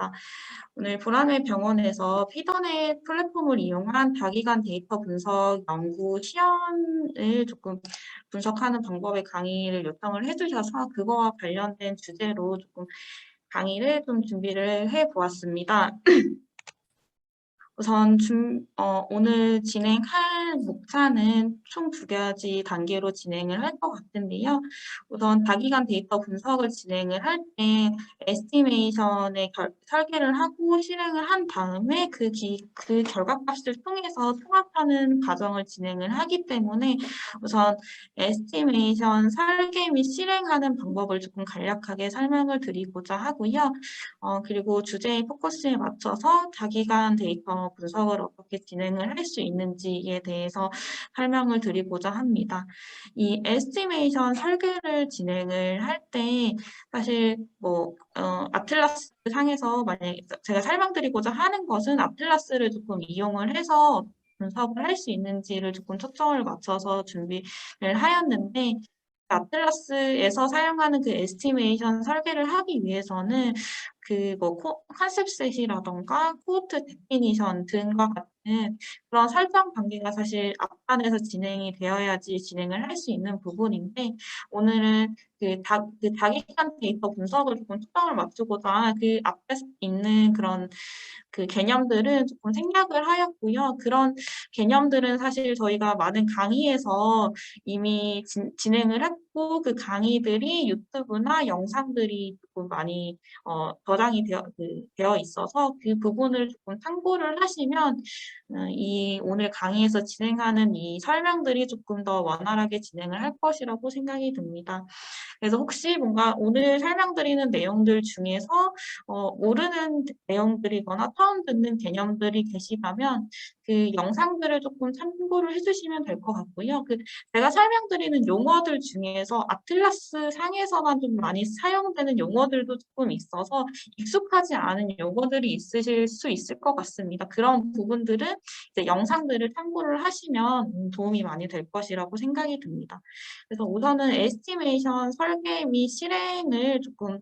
반갑습니다. 오늘 불안의 병원에서 피더넷 플랫폼을 이용한 다기간 데이터 분석 연구 시연을 조금 분석하는 방법의 강의를 요청을 해주셔서 그거와 관련된 주제로 조금 강의를 좀 준비를 해보았습니다. 우선 오늘 진행할 목차는 총 2가지 단계로 진행을 할 것 같은데요. 우선 다기간 데이터 분석을 진행을 할 때 에스티메이션의 설계를 하고 실행을 한 다음에 그 결과값을 통해서 통합하는 과정을 진행을 하기 때문에 우선 에스티메이션 설계 및 실행하는 방법을 조금 간략하게 설명을 드리고자 하고요. 그리고 주제의 포커스에 맞춰서 다기간 데이터 분석을 어떻게 진행을 할 수 있는지에 대해서 설명을 드리고자 합니다. 이 에스티메이션 설계를 진행을 할 때 사실 아틀라스 상에서 만약에 제가 설명드리고자 하는 것은 아틀라스를 조금 이용을 해서 분석을 할 수 있는지를 조금 초점을 맞춰서 준비를 하였는데 아틀라스에서 사용하는 그 에스티메이션 설계를 하기 위해서는 컨셉셋이라던가 코호트 데피니션 등과 같은 그런 설정 단계가 사실 앞단에서 진행이 되어야지 진행을 할 수 있는 부분인데 오늘은 다기간 데이터 분석을 조금 초점을 맞추고자 그 앞에 있는 그런 그 개념들은 조금 생략을 하였고요. 그런 개념들은 사실 저희가 많은 강의에서 이미 진행을 했고 그 강의들이 유튜브나 영상들이 조금 많이 저장이 되어 있어서 그 부분을 조금 참고를 하시면 이 오늘 강의에서 진행하는 이 설명들이 조금 더 원활하게 진행을 할 것이라고 생각이 듭니다. 그래서 혹시 뭔가 오늘 설명드리는 내용들 중에서 모르는 내용들이거나 처음 듣는 개념들이 계시다면 그 영상들을 조금 참고를 해주시면 될 것 같고요. 제가 설명드리는 용어들 중에서 아틀라스 상에서만 좀 많이 사용되는 용어들도 조금 있어서 익숙하지 않은 용어들이 있으실 수 있을 것 같습니다. 그런 부분들은 이제 영상들을 참고를 하시면 도움이 많이 될 것이라고 생각이 듭니다. 그래서 우선은 에스티메이션 설계 및 실행을 조금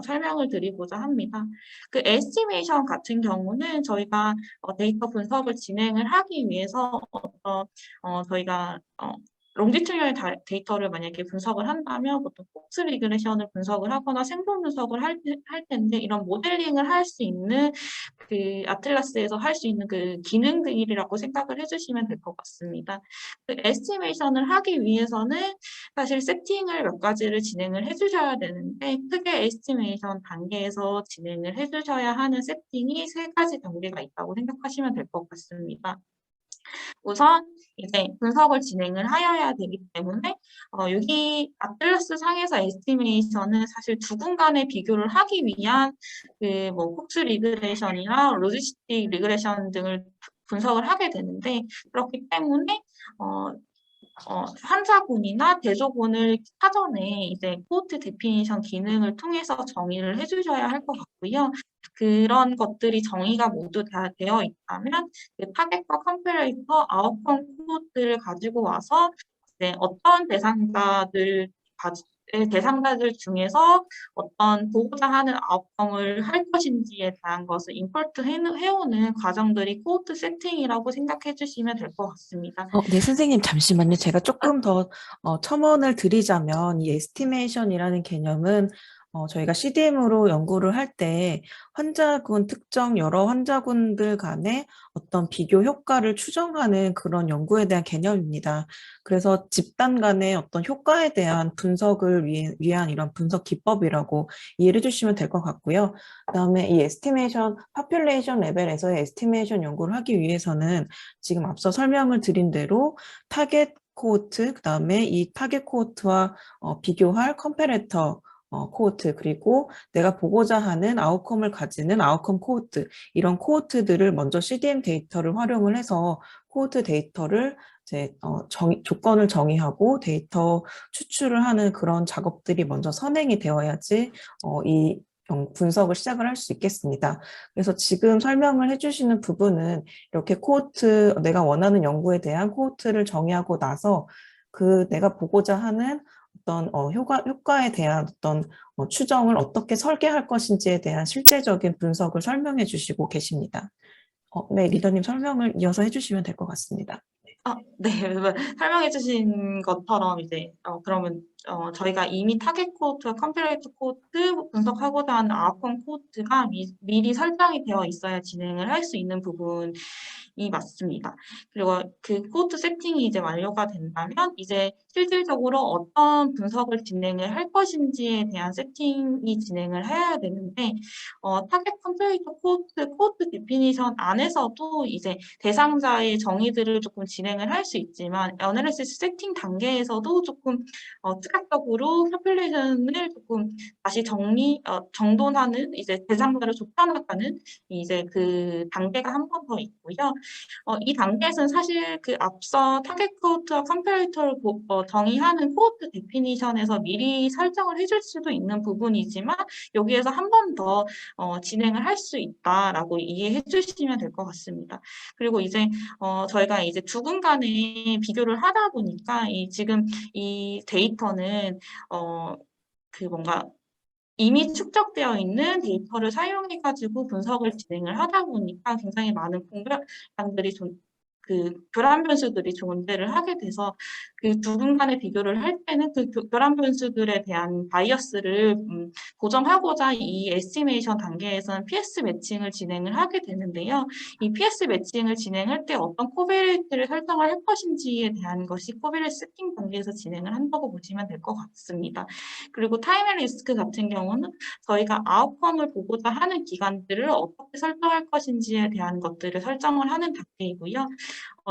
설명을 드리고자 합니다. 그 에스티메이션 같은 경우는 저희가 데이터 분석을 진행을 하기 위해서 저희가 롱지튜디널 데이터를 만약에 분석을 한다면 보통 폭스 리그레션을 분석을 하거나 생존 분석을 할 텐데 이런 모델링을 할 수 있는 그 아틀라스에서 할 수 있는 그 기능들이라고 생각을 해주시면 될 것 같습니다. 그 에스티메이션을 하기 위해서는 사실 세팅을 몇 가지를 진행을 해주셔야 되는데 크게 에스티메이션 단계에서 진행을 해주셔야 하는 세팅이 3가지 단계가 있다고 생각하시면 될 것 같습니다. 우선 이제 분석을 진행을 하여야 되기 때문에 여기 아틀라스 상에서 에스티메이션은 사실 두 군 간의 비교를 하기 위한 폭스 리그레션이나 로지스틱 리그레션 등을 분석을 하게 되는데 그렇기 때문에 환자군이나 대조군을 사전에 이제 코호트 데피니션 기능을 통해서 정의를 해주셔야 할 것 같고요. 그런 것들이 정의가 모두 다 되어 있다면 그 타겟과 컴패레이터 아웃컴 코호트를 가지고 와서 이제 어떤 대상자들 중에서 어떤 보고자 하는 아웃컴을 할 것인지에 대한 것을 임포트 해오는 과정들이 코호트 세팅이라고 생각해 주시면 될 것 같습니다. 네, 선생님, 잠시만요. 제가 조금 더 첨언을 드리자면, 이 에스티메이션이라는 개념은 저희가 CDM으로 연구를 할 때 환자군 특정 여러 환자군들 간의 어떤 비교 효과를 추정하는 그런 연구에 대한 개념입니다. 그래서 집단 간의 어떤 효과에 대한 분석을 위한 이런 분석 기법이라고 이해해 주시면 될 것 같고요. 그다음에 이 에스티메이션, 파퓰레이션 레벨에서의 에스티메이션 연구를 하기 위해서는 지금 앞서 설명을 드린 대로 타겟 코호트, 그다음에 이 타겟 코호트와 비교할 컴패레터 코호트, 그리고 내가 보고자 하는 아웃컴을 가지는 아웃컴 코호트, 이런 코호트들을 먼저 CDM 데이터를 활용을 해서 코호트 데이터를 이제 조건을 정의하고 데이터 추출을 하는 그런 작업들이 먼저 선행이 되어야지 이 분석을 시작을 할 수 있겠습니다. 그래서 지금 설명을 해주시는 부분은 이렇게 내가 원하는 연구에 대한 코호트를 정의하고 나서 내가 보고자 하는 어떤 효과에 대한 어떤 추정을 어떻게 설계할 것인지에 대한 실제적인 분석을 설명해 주시고 계십니다. 네, 리더님 설명을 이어서 해주시면 될 것 같습니다. 네. 설명해 주신 것처럼 이제 그러면 저희가 이미 타겟 코드와 컴패레이터 코드 분석하고자 하는 아웃컴 코드가 미리 설정이 되어 있어야 진행을 할 수 있는 부분이 맞습니다. 그리고 그 코드 세팅이 이제 완료가 된다면 이제 실질적으로 어떤 분석을 진행을 할 것인지에 대한 세팅이 진행을 해야 되는데 타겟 컴패레이터 코드 데피니션 안에서도 이제 대상자의 정의들을 조금 진행을 할 수 있지만 어널리시스 세팅 단계에서도 조금 추가적으로 큐플레이션을 조금 다시 정돈하는 이제 대상자를 좁혀나가는 이제 그 단계가 한 번 더 있고요. 이 단계에서는 사실 그 앞서 타겟 코드와 컴패레이터를 정의하는 코드 데피니션에서 미리 설정을 해줄 수도 있는 부분이지만 여기에서 한 번 더 진행을 할 수 있다라고 이해해 주시면 될 것 같습니다. 그리고 이제 저희가 이제 두 군 간의 비교를 하다 보니까 지금 이 데이터는 그 뭔가 이미 축적되어 있는 데이터를 사용해 가지고 분석을 진행을 하다 보니까 굉장히 많은 공백량들이 그 교란 변수들이 존재를 하게 돼서 그 두 군 간의 비교를 할 때는 그 교란 변수들에 대한 바이어스를 고정하고자 이 에스티메이션 단계에서는 PS 매칭을 진행을 하게 되는데요. 이 PS 매칭을 진행할 때 어떤 코베레이트를 설정을 할 것인지에 대한 것이 코베레이트 세팅 단계에서 진행을 한다고 보시면 될 것 같습니다. 그리고 타임 앤 리스크 같은 경우는 저희가 아웃컴을 보고자 하는 기간들을 어떻게 설정할 것인지에 대한 것들을 설정을 하는 단계이고요.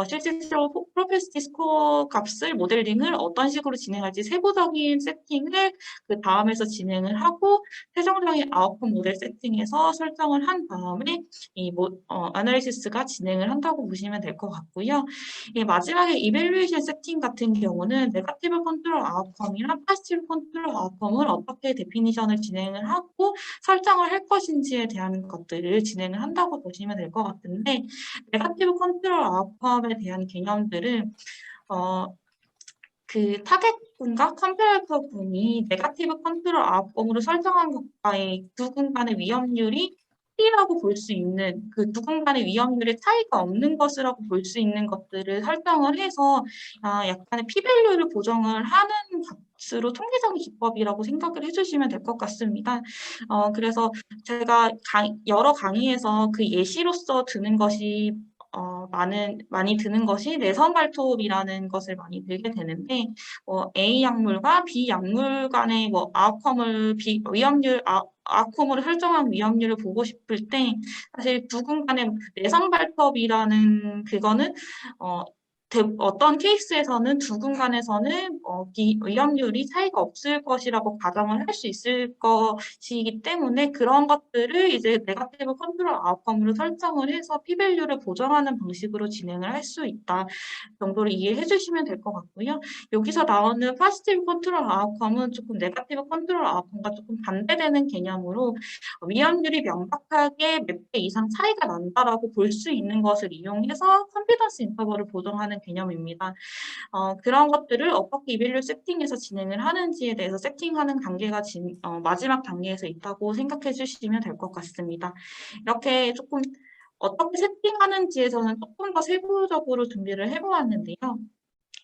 실질적으로 프로페시티 스코어 값을 모델링을 어떤 식으로 진행할지 세부적인 세팅을 그 다음에서 진행을 하고 최종적인 아웃컴 모델 세팅에서 설정을 한 다음에 아널리시스가 진행을 한다고 보시면 될 것 같고요. 마지막에 이밸류에이션 세팅 같은 경우는 네거티브 컨트롤 아웃컴이랑 포지티브 컨트롤 아웃컴을 어떻게 데피니션을 진행을 하고 설정을 할 것인지에 대한 것들을 진행을 한다고 보시면 될 것 같은데 네거티브 컨트롤 아웃컴에 대한 개념들은 그 타겟군과 컴패레이터군이 네거티브 컨트롤 아웃컴으로 설정한 것과의 두 군 간의 위험률이 T라고 볼 수 있는 그 두 군 간의 위험률의 차이가 없는 것이라고 볼 수 있는 것들을 설정을 해서 약간의 P-밸류를 보정을 하는 값으로 통계적인 기법이라고 생각을 해주시면 될 것 같습니다. 그래서 제가 여러 강의에서 그 예시로서 드는 것이 많이 드는 것이 내선 발톱이라는 것을 많이 들게 되는데, A 약물과 B 약물 간의 아웃컴을 아웃컴으로 설정한 위험률을 보고 싶을 때, 사실 두 군 간의 내선 발톱이라는 그거는, 어떤 케이스에서는 두 군 간에서는 위험률이 차이가 없을 것이라고 가정을 할 수 있을 것이기 때문에 그런 것들을 이제 네거티브 컨트롤 아웃컴으로 설정을 해서 P-밸류를 보정하는 방식으로 진행을 할 수 있다 정도로 이해해 주시면 될 것 같고요. 여기서 나오는 포지티브 컨트롤 아웃컴은 조금 네거티브 컨트롤 아웃컴과 조금 반대되는 개념으로 위험률이 명확하게 몇 배 이상 차이가 난다라고 볼 수 있는 것을 이용해서 컨피던스 인터벌을 보정하는 개념입니다. 그런 것들을 어떻게 이밸류 세팅에서 진행을 하는지에 대해서 세팅하는 단계가 마지막 단계에서 있다고 생각해 주시면 될 것 같습니다. 이렇게 조금 어떻게 세팅하는지에서는 조금 더 세부적으로 준비를 해보았는데요.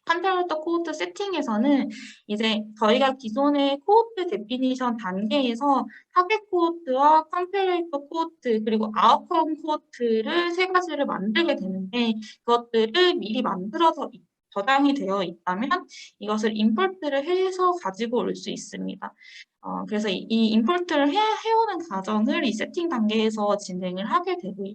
컴패레이터 코드 세팅에서는 이제 저희가 기존의 코드 데피니션 단계에서 타겟 코드와 컴패레이터 코드 그리고 아웃컴 코드를 세 가지를 만들게 되는데 그것들을 미리 만들어서 저장이 되어 있다면 이것을 임포트를 해서 가지고 올 수 있습니다. 그래서 이 임포트를 해오는 과정을 이 세팅 단계에서 진행을 하게 되고요.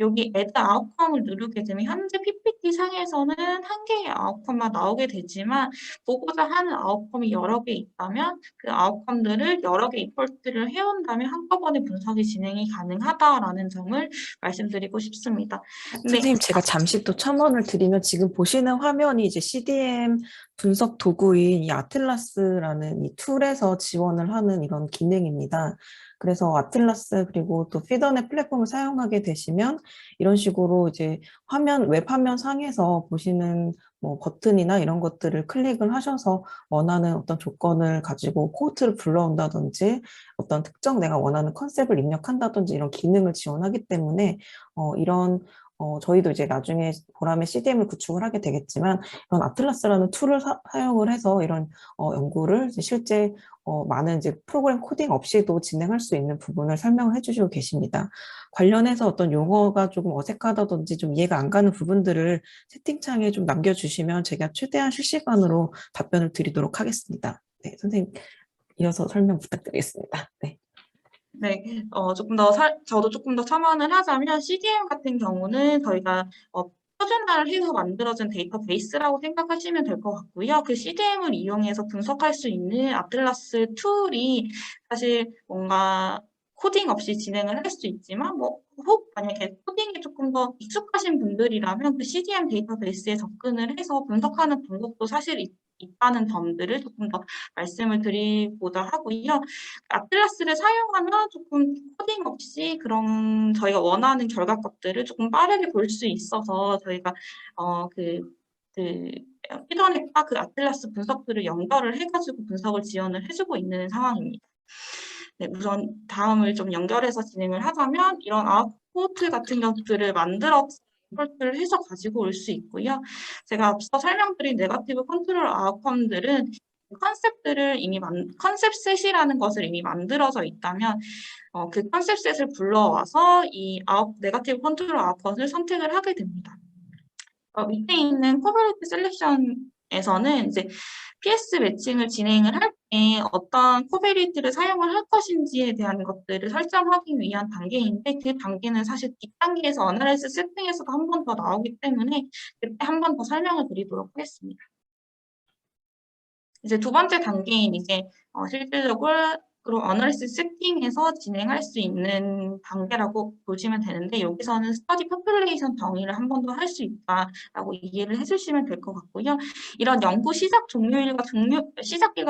여기 add outcome을 누르게 되면 현재 PPT 상에서는 한 개의 아웃컴만 나오게 되지만 보고자 하는 아웃컴이 여러 개 있다면 그 아웃컴들을 여러 개 임포트를 해온다면 한꺼번에 분석이 진행이 가능하다라는 점을 말씀드리고 싶습니다. 근데 선생님, 제가 잠시 또 첨언을 드리면 지금 보시는 화면이 이제 CDM 분석 도구인 이 아틀라스라는 이 툴에서 지원을 하는 이런 기능입니다. 그래서 아틀라스 그리고 또 피더넷 플랫폼을 사용하게 되시면 이런 식으로 이제 웹 화면 상에서 보시는 뭐 버튼이나 이런 것들을 클릭을 하셔서 원하는 어떤 조건을 가지고 코호트를 불러온다든지 어떤 특정 내가 원하는 컨셉을 입력한다든지 이런 기능을 지원하기 때문에 이런 저희도 이제 나중에 보람의 CDM을 구축을 하게 되겠지만 이런 아틀라스라는 툴을 사용을 해서 이런 연구를 이제 실제 많은 이제 프로그램 코딩 없이도 진행할 수 있는 부분을 설명을 해주시고 계십니다. 관련해서 어떤 용어가 조금 어색하다든지 좀 이해가 안 가는 부분들을 채팅창에 좀 남겨주시면 제가 최대한 실시간으로 답변을 드리도록 하겠습니다. 네, 선생님 이어서 설명 부탁드리겠습니다. 네. 네, 저도 조금 더 첨언을 하자면 CDM 같은 경우는 저희가 표준화를 해서 만들어진 데이터베이스라고 생각하시면 될 것 같고요. 그 CDM을 이용해서 분석할 수 있는 아틀라스 툴이 사실 뭔가 코딩 없이 진행을 할 수 있지만 혹 만약에 코딩이 조금 더 익숙하신 분들이라면 그 CDM 데이터베이스에 접근을 해서 분석하는 방법도 사실 있다는 점들을 조금 더 말씀을 드리고자 하고요. 아틀라스를 사용하면 조금 코딩 없이 그런 저희가 원하는 결과값들을 조금 빠르게 볼 수 있어서 저희가 그 피더넷과 그 아틀라스 분석들을 연결을 해가지고 분석을 지원을 해주고 있는 상황입니다. 네, 우선 다음을 좀 연결해서 진행을 하자면 이런 아웃풋 같은 것들을 만들어서 인포트를 해서 가지고 올 수 있고요. 제가 앞서 설명드린 네거티브 컨트롤 아웃컴들은 컨셉셋이라는 것을 이미 만들어져 있다면 그 컨셉셋을 불러와서 이 네거티브 컨트롤 아웃컴을 선택을 하게 됩니다. 밑에 있는 코버리티 셀렉션에서는 이제 PS 매칭을 진행을 할 때 어떤 코베리티를 사용을 할 것인지에 대한 것들을 설정하기 위한 단계인데 그 단계는 사실 뒷단계에서 어널리시스 세팅에서도 한 번 더 나오기 때문에 그때 한 번 더 설명을 드리도록 하겠습니다. 이제 두 번째 단계인 이제 실질적으로 어널리시스 세팅에서 진행할 수 있는 단계라고 보시면 되는데 여기서는 스터디 포퓰레이션 정의를 한 번 더 할 수 있다라고 이해를 해주시면 될 것 같고요. 이런 연구 시작일과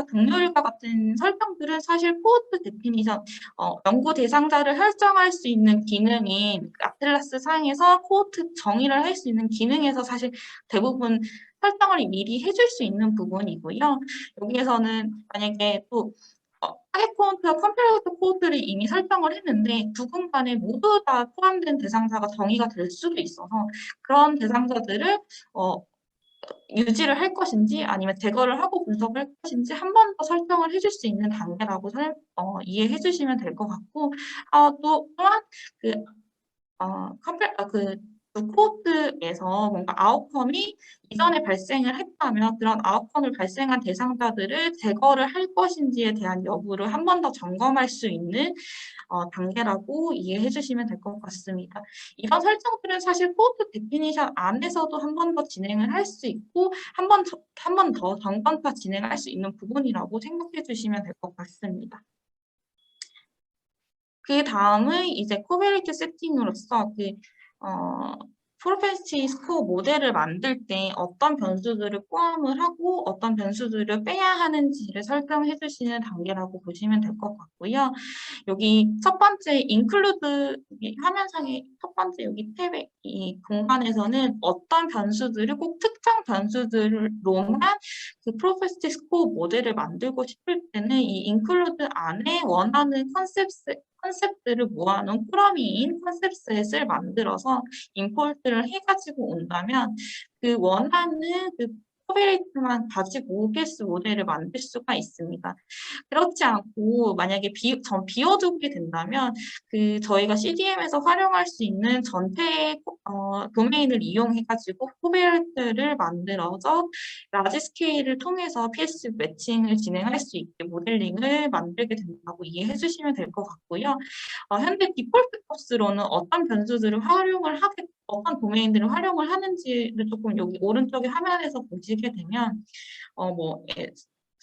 종료일과 같은 설정들은 사실 코호트 데피니션 연구 대상자를 설정할 수 있는 기능인 아틀라스 상에서 코호트 정의를 할 수 있는 기능에서 사실 대부분 설정을 미리 해줄 수 있는 부분이고요. 여기에서는 만약에 또 타겟 코호트와 컴패러터 코호트를 이미 설정을 했는데 두 군간에 모두 다 포함된 대상자가 정의가 될 수도 있어서 그런 대상자들을 유지를 할 것인지 아니면 제거를 하고 분석을 할 것인지 한 번 더 설정을 해줄 수 있는 단계라고 이해해 주시면 될 것 같고 또한 그 코호트에서 뭔가 아웃컴이 이전에 발생을 했다면 그런 아웃컴을 발생한 대상자들을 제거를 할 것인지에 대한 여부를 한 번 더 점검할 수 있는 단계라고 이해해 주시면 될 것 같습니다. 이런 설정들은 사실 코호트 데피니션 안에서도 한 번 더 진행을 할 수 있고 한 번 더 전반파 진행할 수 있는 부분이라고 생각해 주시면 될 것 같습니다. 그 다음은 이제 코베리티 세팅으로서 프로펜시티 스코어 모델을 만들 때 어떤 변수들을 포함을 하고 어떤 변수들을 빼야 하는지를 설정해 주시는 단계라고 보시면 될 것 같고요. 여기 첫 번째 include 화면상의 첫 번째 여기 탭의 이 공간에서는 어떤 변수들을 꼭 특정 변수들로만 그 프로페시티 스코어 모델을 만들고 싶을 때는 이 include 안에 원하는 컨셉들을 모아놓은 꾸러미인 컨셉셋을 만들어서 임포트를 해가지고 온다면 그 원하는 그 코베레이트만 가지고 OBS 모델을 만들 수가 있습니다. 그렇지 않고 만약에 비워두게 된다면 그 저희가 CDM에서 활용할 수 있는 전체 도메인을 이용해가지고 코베레이트를 만들어서 라지 스케일을 통해서 PS 매칭을 진행할 수 있게 모델링을 만들게 된다고 이해해 주시면 될 것 같고요. 현재 디폴트 코스로는 어떤 도메인들을 활용을 하는지를 조금 여기 오른쪽에 화면에서 보시게 되면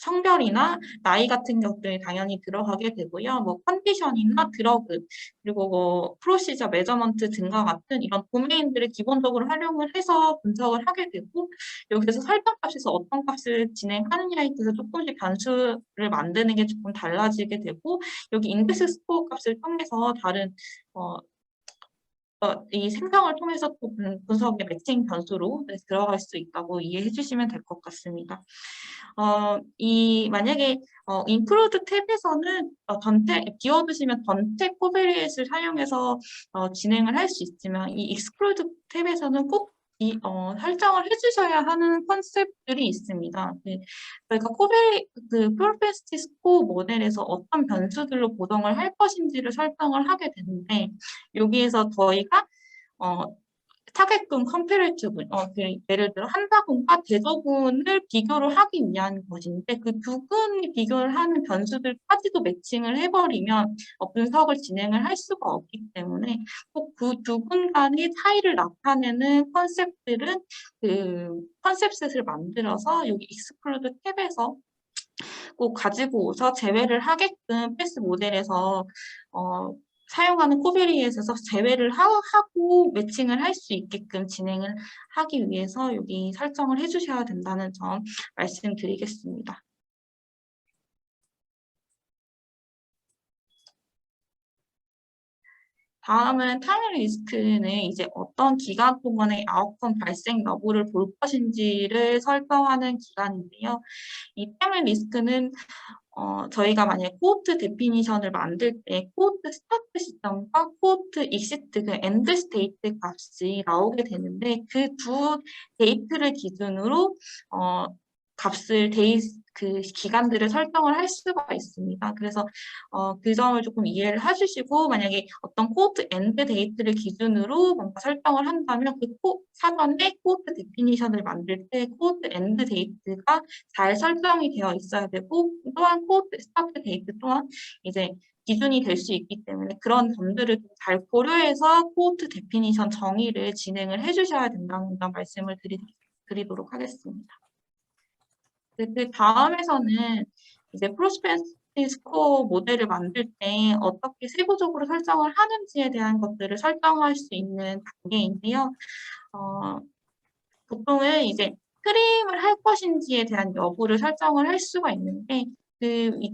성별이나 나이 같은 것들이 당연히 들어가게 되고요. 뭐 컨디션이나 드러그, 그리고 뭐 프로시저, 메저먼트 등과 같은 이런 도메인들을 기본적으로 활용을 해서 분석을 하게 되고, 여기서 설정값에서 어떤 값을 진행하느냐에 따라서 조금씩 변수를 만드는 게 조금 달라지게 되고, 여기 인덱스 스코어 값을 통해서 다른 이 생성을 통해서 또 분석의 매칭 변수로 들어갈 수 있다고 이해해 주시면 될 것 같습니다. 만약에 include 탭에서는 전체 비워두시면 전체 코베리엣을 사용해서 진행을 할 수 있지만 이 exclude 탭에서는 꼭 설정을 해주셔야 하는 컨셉들이 있습니다. 네, 저희가 프로펜시티 스코어 모델에서 어떤 변수들로 보정을 할 것인지를 설정을 하게 되는데 여기에서 저희가 타겟군 컴패리티브, 예를 들어 한자군과 대조군을 비교를 하기 위한 것인데 그 두 군이 비교를 하는 변수들까지도 매칭을 해버리면 분석을 진행을 할 수가 없기 때문에 꼭 그 두 군 간의 차이를 나타내는 컨셉들은 그 컨셉셋을 만들어서 여기 익스클루드 탭에서 꼭 가지고 오서 제외를 하게끔 패스 모델에서 사용하는 코베리에서 제외를 하고 매칭을 할 수 있게끔 진행을 하기 위해서 여기 설정을 해주셔야 된다는 점 말씀드리겠습니다. 다음은 타임 리스크는 이제 어떤 기간 동안의 아웃컴 발생 여부를 볼 것인지를 설정하는 기간인데요. 이 타임 리스크는 저희가 만약에 코호트 데피니션을 만들 때 코호트 스타트 시점과 코호트 익시트 그 엔드 스테이트 값이 나오게 되는데 그 두 데이트를 기준으로 그 기간들을 설정을 할 수가 있습니다. 그래서 그 점을 조금 이해를 해주시고 만약에 어떤 코호트 엔드 데이트를 기준으로 뭔가 설정을 한다면 사전에 코호트 데피니션을 만들 때 코호트 엔드 데이트가 잘 설정이 되어 있어야 되고 또한 코호트 스타트 데이트 또한 이제 기준이 될 수 있기 때문에 그런 점들을 잘 고려해서 코호트 데피니션 정의를 진행을 해주셔야 된다는 점 말씀을 드리도록 하겠습니다. 그 다음에서는 이제 프로스페리티 스코어 모델을 만들 때 어떻게 세부적으로 설정을 하는지에 대한 것들을 설정할 수 있는 단계인데요. 보통은 이제 크림을 할 것인지에 대한 여부를 설정을 할 수가 있는데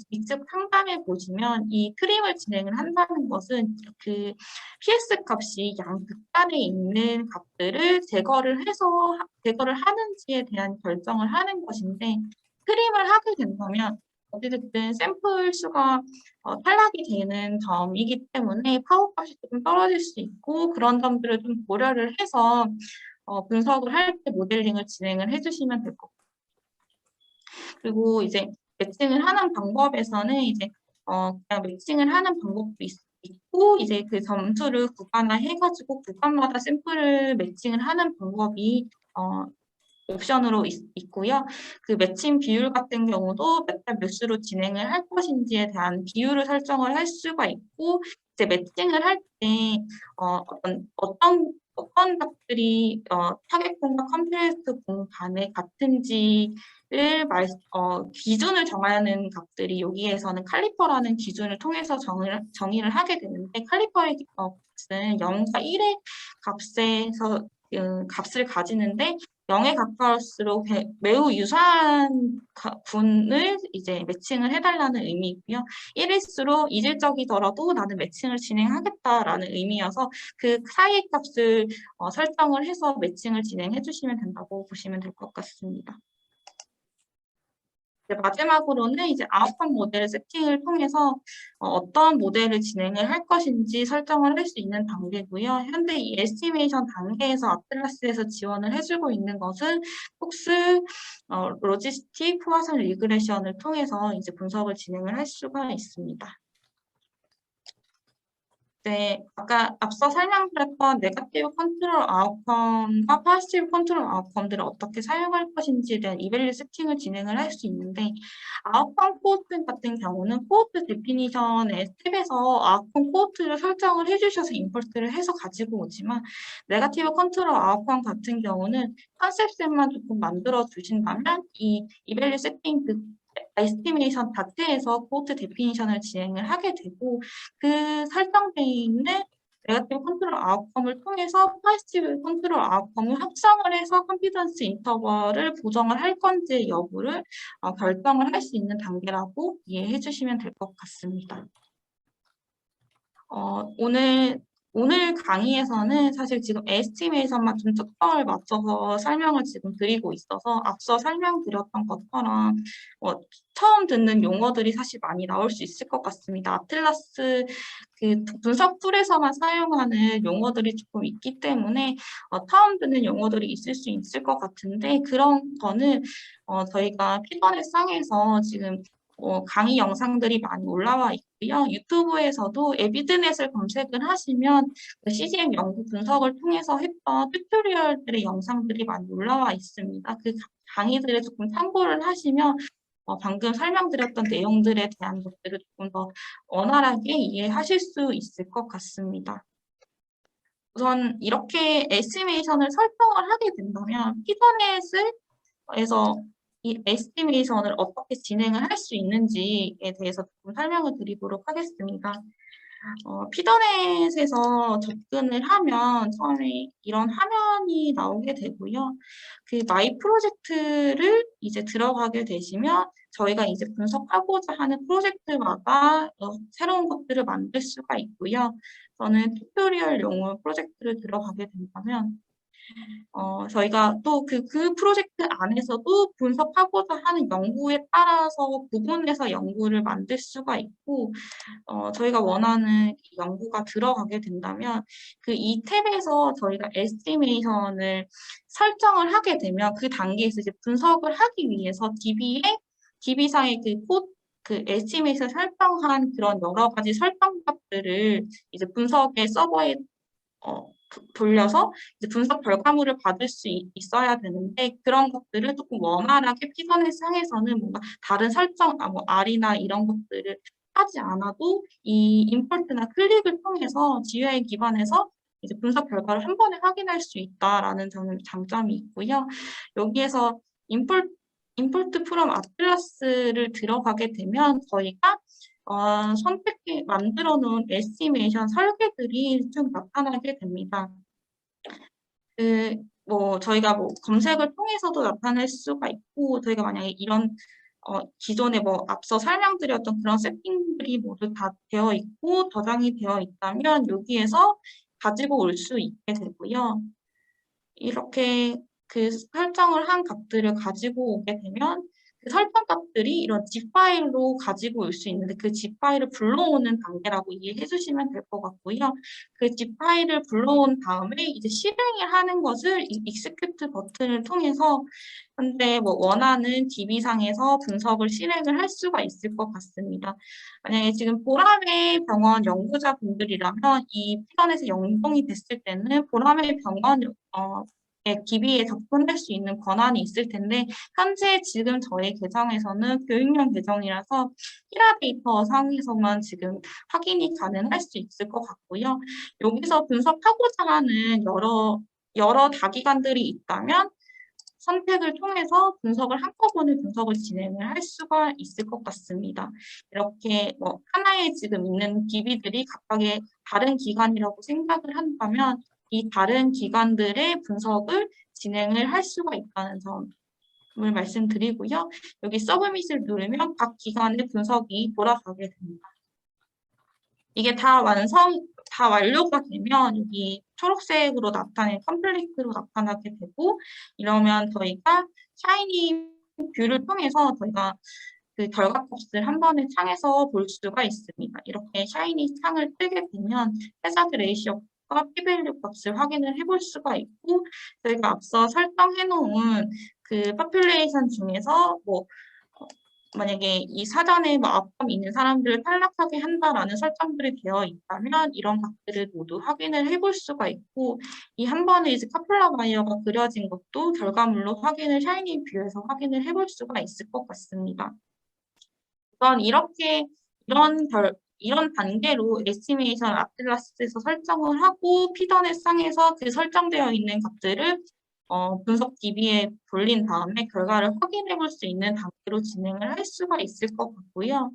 이쪽 상단에 보시면 이 트림을 진행을 한다는 것은 그 PS 값이 양극단에 있는 값들을 제거를 하는지에 대한 결정을 하는 것인데 트림을 하게 된다면 어찌됐든 샘플 수가 탈락이 되는 점이기 때문에 파워값이 조금 떨어질 수 있고 그런 점들을 좀 고려를 해서 분석을 할 때 모델링을 진행을 해주시면 될 것 같아요. 그리고 이제 매칭을 하는 방법에서는 이제 그냥 매칭을 하는 방법도 있고 이제 그 점수를 구간화해가지고 구간마다 샘플을 매칭을 하는 방법이 옵션으로 있고요. 그 매칭 비율 같은 경우도 몇 대 몇수로 진행을 할 것인지에 대한 비율을 설정을 할 수가 있고 이제 매칭을 할 때 어떤 값들이 타겟군과 컴플렉스군 간에 같은지를 기준을 정하는 값들이 여기에서는 칼리퍼라는 기준을 통해서 정의를 하게 되는데 칼리퍼의 값은 0과 1의 값을 가지는데 0에 가까울수록 매우 유사한 군을 이제 매칭을 해달라는 의미이고요. 1일수록 이질적이더라도 나는 매칭을 진행하겠다라는 의미여서 그 사이의 값을 설정을 해서 매칭을 진행해 주시면 된다고 보시면 될 것 같습니다. 마지막으로는 이제 아웃컴 모델 세팅을 통해서 어떤 모델을 진행을 할 것인지 설정을 할 수 있는 단계고요. 현재 이 에스티메이션 단계에서 아틀라스에서 지원을 해주고 있는 것은 폭스, 로지스틱, 포화산 리그레션을 통해서 이제 분석을 진행을 할 수가 있습니다. 네, 아까 앞서 설명드렸던 네거티브 컨트롤 아웃컴과 포지티브 컨트롤 아웃컴들을 어떻게 사용할 것인지에 대한 이밸류 세팅을 진행을 할 수 있는데 아웃컴 코호트 같은 경우는 코호트 데피니션의 스텝에서 아웃컴 코호트를 설정을 해주셔서 임포트를 해서 가지고 오지만 네거티브 컨트롤 아웃컴 같은 경우는 컨셉셋만 조금 만들어 주신다면 이 이밸류 세팅 에스티메이션 자체에서 코호트 데피니션을 진행을 하게 되고 그 설정되어 있는 네거티브 컨트롤 아웃컴을 통해서 포지티브 컨트롤 아웃컴을 합성을 해서 컨피던스 인터벌을 보정을 할 건지 여부를 결정을 할 수 있는 단계라고 이해해 주시면 될 것 같습니다. 오늘 강의에서는 사실 지금 에스티메이션만 좀 초점을 맞춰서 설명을 지금 드리고 있어서 앞서 설명드렸던 것처럼 처음 듣는 용어들이 사실 많이 나올 수 있을 것 같습니다. 아틀라스 그 분석 툴에서만 사용하는 용어들이 조금 있기 때문에 처음 듣는 용어들이 있을 수 있을 것 같은데 그런 거는 저희가 피번의 쌍에서 지금 강의 영상들이 많이 올라와 있고요. 유튜브에서도 에비드넷을 검색을 하시면 그 CGM 연구 분석을 통해서 했던 튜토리얼들의 영상들이 많이 올라와 있습니다. 그 강의들을 조금 참고를 하시면 방금 설명드렸던 내용들에 대한 것들을 조금 더 원활하게 이해하실 수 있을 것 같습니다. 우선 이렇게 에스티메이션을 설정을 하게 된다면 피더넷에서 이 에스티메이션을 어떻게 진행을 할 수 있는지에 대해서 조금 설명을 드리도록 하겠습니다. 피더넷에서 접근을 하면 처음에 이런 화면이 나오게 되고요. 그 마이 프로젝트를 이제 들어가게 되시면 저희가 이제 분석하고자 하는 프로젝트마다 새로운 것들을 만들 수가 있고요. 저는 튜토리얼용으로 프로젝트를 들어가게 된다면 저희가 또 그 프로젝트 안에서도 분석하고자 하는 연구에 따라서 구분해서 연구를 만들 수가 있고, 저희가 원하는 연구가 들어가게 된다면, 그 이 탭에서 저희가 에스티메이션을 설정을 하게 되면 그 단계에서 이제 분석을 하기 위해서 DB상의 그 에스티메이션 설정한 그런 여러 가지 설정값들을 이제 분석의 서버에 돌려서 이제 분석 결과물을 받을 수 있어야 되는데 그런 것들을 조금 원활하게 피선의 상에서는 뭔가 다른 설정, 뭐 R이나 이런 것들을 하지 않아도 이 임포트나 클릭을 통해서 GUI 기반에서 이제 분석 결과를 한 번에 확인할 수 있다라는 점은 장점이 있고요. 여기에서 임포트 프롬 아틀라스를 들어가게 되면 저희가 선택해 만들어 놓은 에스티메이션 설계들이 쭉 나타나게 됩니다. 저희가 검색을 통해서도 나타낼 수가 있고, 저희가 만약에 이런 기존에 앞서 설명드렸던 그런 세팅들이 모두 다 되어 있고, 저장이 되어 있다면 여기에서 가지고 올 수 있게 되고요. 이렇게 그 설정을 한 값들을 가지고 오게 되면 그 설정 값들이 이런 zip 파일로 가지고 올 수 있는데 그 zip 파일을 불러오는 단계라고 이해해 주시면 될 것 같고요. 그 zip 파일을 불러온 다음에 이제 실행을 하는 것을 이 execute 버튼을 통해서 현재 원하는 DB상에서 분석을 실행을 할 수가 있을 것 같습니다. 만약에 지금 보라매 병원 연구자분들이라면 이 피던에서 연동이 됐을 때는 보라매 병원 DB에 접근할 수 있는 권한이 있을 텐데 현재 지금 저희 계정에서는 교육용 계정이라서 히라데이터 상에서만 지금 확인이 가능할 수 있을 것 같고요. 여기서 분석하고자 하는 여러 다기관들이 있다면 선택을 통해서 한꺼번에 분석을 진행을 할 수가 있을 것 같습니다. 이렇게 하나에 지금 있는 DB들이 각각의 다른 기관이라고 생각을 한다면 이 다른 기관들의 분석을 진행을 할 수가 있다는 점을 말씀드리고요. 여기 서브밋을 누르면 각 기관의 분석이 돌아가게 됩니다. 이게 다 완료가 되면 여기 초록색으로 나타낸 컴플리트로 나타나게 되고 이러면 저희가 샤이니 뷰를 통해서 저희가 그 결과값을 한 번에 창에서 볼 수가 있습니다. 이렇게 샤이니 창을 뜨게 되면 해자드 레이시오와 p-밸류 값을 확인을 해볼 수가 있고 저희가 앞서 설정해 놓은 그 퍼퓰레이션 중에서 만약에 이 사전에 아픔이 있는 사람들을 탈락하게 한다라는 설정들이 되어 있다면 이런 값들을 모두 확인을 해볼 수가 있고 이 한 번에 이제 카플라 바이어가 그려진 것도 결과물로 확인을 샤이니 뷰에서 확인을 해볼 수가 있을 것 같습니다. 우선 이런 단계로 에스티메이션 아틀라스에서 설정을 하고 피더넷 상에서 그 설정되어 있는 값들을 분석 DB에 돌린 다음에 결과를 확인해 볼 수 있는 단계로 진행을 할 수가 있을 것 같고요.